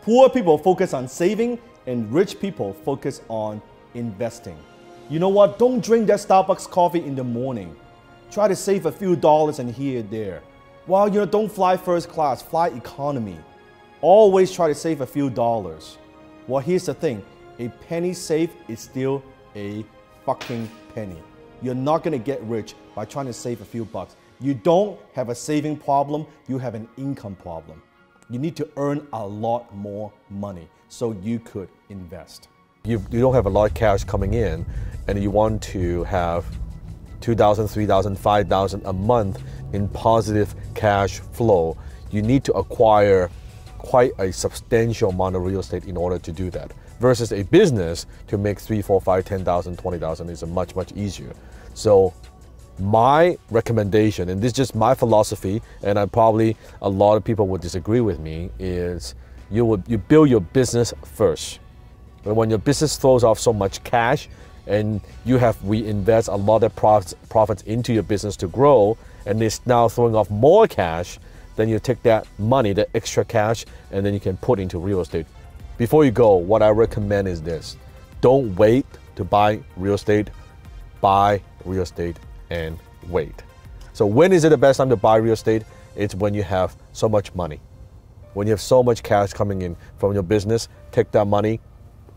Poor people focus on saving and rich people focus on investing. You know what? Don't drink that Starbucks coffee in the morning. Try to save a few dollars and here and there. Well, don't fly first class, fly economy. Always try to save a few dollars. Well, here's the thing. A penny saved is still a fucking penny. You're not gonna get rich by trying to save a few bucks. You don't have a saving problem, you have an income problem. You need to earn a lot more money so you could invest. You don't have a lot of cash coming in and you want to have $2,000, $3,000, $5,000 a month in positive cash flow. You need to acquire quite a substantial amount of real estate in order to do that. Versus a business, to make $3,000, $4,000, $5,000, $10,000, $20,000 is much, much easier. So my recommendation, and this is just my philosophy, and a lot of people would disagree with me, is you build your business first. But when your business throws off so much cash and you have reinvest a lot of profits into your business to grow, and it's now throwing off more cash, then you take that money, the extra cash, and then you can put into real estate. Before you go, what I recommend is this. Don't wait to buy real estate. Buy real estate and wait. So when is it the best time to buy real estate? It's when you have so much money. When you have so much cash coming in from your business, take that money,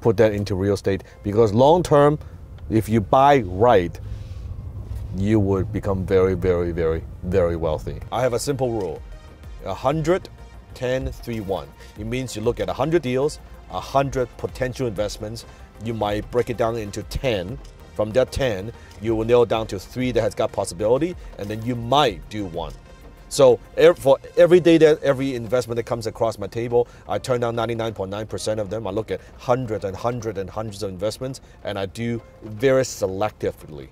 put that into real estate, because long term, if you buy right, you would become very, very, very, very wealthy. I have a simple rule. 100, 10, 3, 1. It means you look at 100 deals, 100 potential investments. You might break it down into 10. From that 10, you will nail down to 3 that has got possibility, and then you might do 1. So for every day that every investment that comes across my table, I turn down 99.9% of them. I look at hundreds and hundreds and hundreds of investments, and I do very selectively.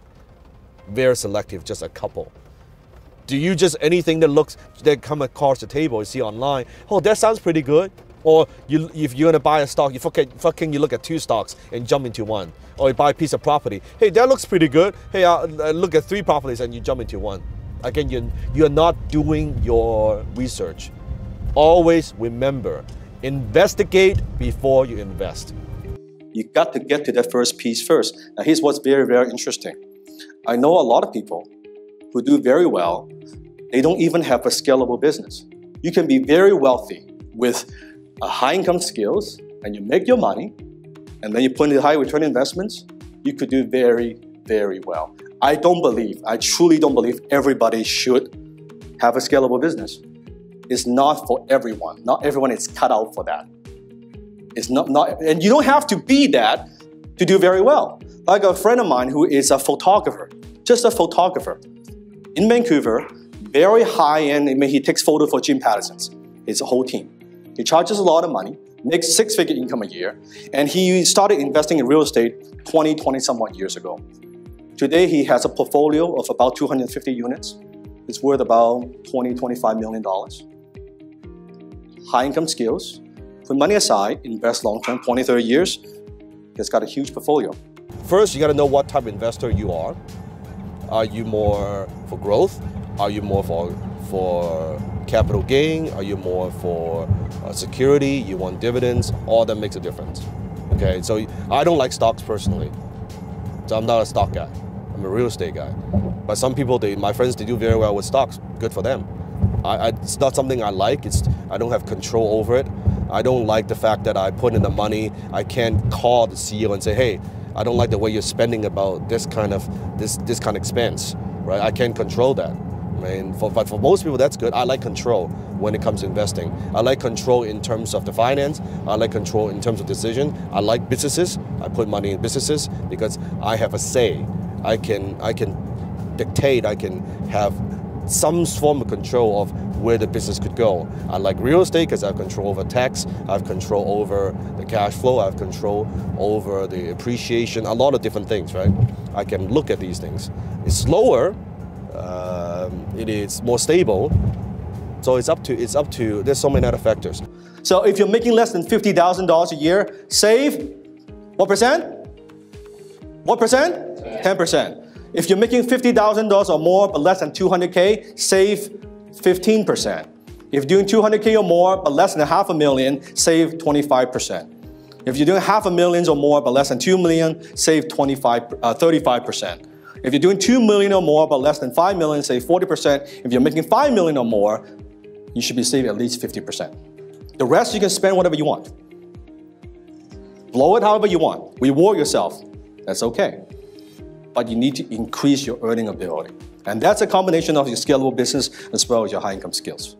Very selective, just a couple. Do you just anything that come across the table, you see online, oh, that sounds pretty good? Or if you're gonna buy a stock, you look at 2 stocks and jump into 1. Or you buy a piece of property, hey, that looks pretty good. Hey, I'll look at 3 properties and you jump into 1. Again, you're not doing your research. Always remember, investigate before you invest. You got to get to that first piece first. Now here's what's very, very interesting. I know a lot of people who do very well, they don't even have a scalable business. You can be very wealthy with high income skills and you make your money and then you put into high return investments, you could do very, very well. I truly don't believe everybody should have a scalable business. It's not for everyone. Not everyone is cut out for that. It's not, and you don't have to be that to do very well. Like a friend of mine who is a photographer, just a photographer. In Vancouver, very high-end, he takes photos for Jim Patterson's. It's a whole team. He charges a lot of money, makes 6-figure income a year, and he started investing in real estate 20 somewhat years ago. Today, he has a portfolio of about 250 units. It's worth about $20–25 million. High income skills, put money aside, invest long-term, 20–30 years. He's got a huge portfolio. First, you got to know what type of investor you are. Are you more for growth? Are you more for capital gain? Are you more for security? You want dividends? All that makes a difference. Okay, so I don't like stocks personally. So I'm not a stock guy. I'm a real estate guy. But some people, my friends, they do very well with stocks. Good for them. It's not something I like. I don't have control over it. I don't like the fact that I put in the money. I can't call the CEO and say, hey, I don't like the way you're spending about this kind of expense, right? I can't control that. But for most people, that's good. I like control when it comes to investing. I like control in terms of the finance. I like control in terms of decision. I like businesses. I put money in businesses because I have a say. I can dictate. I can have some form of control of where the business could go. I like real estate because I have control over tax. I have control over the cash flow. I have control over the appreciation. A lot of different things, right? I can look at these things. It's slower. It is more stable, so it's up to. There's so many other factors. So if you're making less than $50,000 a year, save what percent? What percent? 10%. If you're making $50,000 or more but less than 200K, save 15%. If you're doing 200K or more, but less than $500,000, save 25%. If you're doing $500,000 or more, but less than $2 million, save 35%. If you're doing $2 million or more, but less than $5 million, save 40%. If you're making $5 million or more, you should be saving at least 50%. The rest you can spend whatever you want. Blow it however you want. Reward yourself. That's okay. But you need to increase your earning ability. And that's a combination of your scalable business as well as your high income skills.